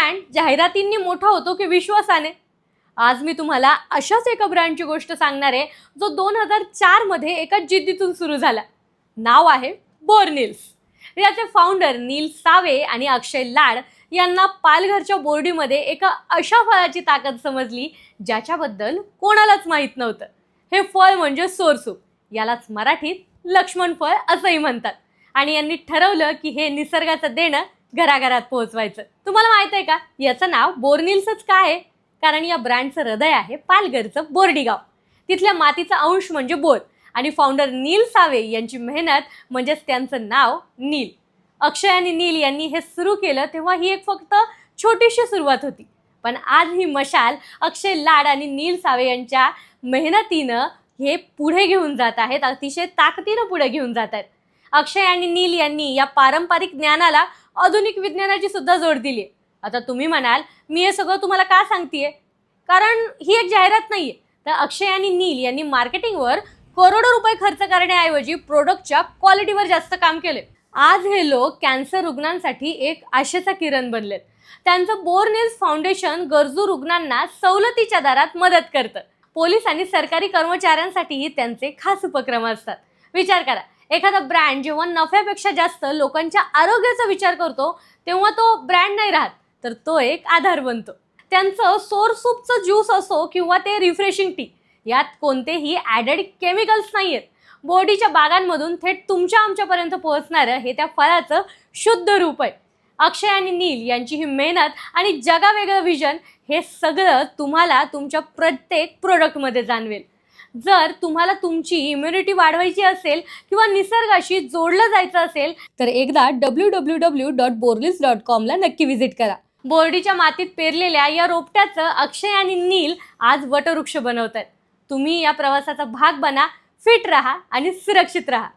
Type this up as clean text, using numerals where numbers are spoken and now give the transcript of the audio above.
Brand जाहिरातींनी मोठा होतो की विश्वासाने? आज मी तुम्हाला अशाच एका ब्रँडची गोष्ट सांगणार आहे जो 2004 मध्ये एका जिद्दीतून सुरू झाला. नाव आहे बोर्निल्स. याचे फाउंडर नील सावे आणि अक्षय लाड यांना पालघरच्या बोर्डीमध्ये एका अशा फळाची ताकद समजली ज्याच्याबद्दल कोणालाच माहीत नव्हतं. हे फळ म्हणजे सोरसूप. यालाच मराठीत लक्ष्मण फळ असंही म्हणतात. आणि यांनी ठरवलं की हे निसर्गाचं देणं घराघरात पोहोचवायचं. तुम्हाला माहित आहे का याचं नाव बोर्निल्सच का आहे? कारण या ब्रँडचं हृदय आहे पालघरचं बोर्डी गाव. तिथल्या मातीचा अंश म्हणजे बोर आणि फाउंडर नील सावे यांची मेहनत म्हणजेच त्यांचं नाव नील. अक्षय आणि नील यांनी हे सुरू केलं तेव्हा ही एक फक्त छोटीशी सुरुवात होती. पण आज ही मशाल अक्षय लाड आणि नील सावे यांच्या मेहनतीनं हे पुढे घेऊन जात आहेत. अतिशय ताकदीनं पुढे घेऊन जात आहेत. अक्षय आणि नील यांनी या पारंपरिक ज्ञानाला आधुनिक विज्ञानाची सुद्धा जोड दिली. आता तुम्ही म्हणाल मी हे सगळं तुम्हाला का सांगतेय? कारण ही एक जाहिरात नाहीये. तर अक्षय आणि नील यांनी मार्केटिंगवर करोडो रुपये खर्च करण्याऐवजी प्रोडक्टच्या क्वालिटीवर जास्त काम केले. आज हे लोक कॅन्सर रुग्णांसाठी एक आशेचा किरण बनलेत. त्यांचं बोर्निल्स फाउंडेशन गरजू रुग्णांना सवलतीच्या दरात मदत करतं. पोलीस आणि सरकारी कर्मचाऱ्यांसाठीही त्यांचे खास उपक्रम असतात. विचार करा, एखादा ब्रँड जेव्हा नफ्यापेक्षा जास्त लोकांच्या आरोग्याचा विचार करतो तेव्हा तो ब्रँड नाही राहत, तर तो एक आधार बनतो. त्यांचं सोरसूपचं ज्यूस असो किंवा ते रिफ्रेशिंग टी, यात कोणतेही ॲडेड केमिकल्स नाही आहेत. बोर्डीच्या बागांमधून थेट तुमच्या आमच्यापर्यंत पोहोचणारं हे त्या फळाचं शुद्ध रूप आहे. अक्षय आणि नील यांची ही मेहनत आणि जगावेगळं विजन हे सगळं तुम्हाला तुमच्या प्रत्येक प्रोडक्टमध्ये जाणवेल. जर तुम्हाला तुमची इम्युनिटी वाढवायची असेल किंवा निसर्गाशी जोडलं जायचं असेल तर एकदा www.bornils.com ला नक्की व्हिजिट करा. बोर्डीच्या मातीत पेरलेल्या या रोपट्याचं अक्षय आणि नील आज वटवृक्ष बनवत आहेत. तुम्ही या प्रवासाचा भाग बना, फिट राहा आणि सुरक्षित राहा.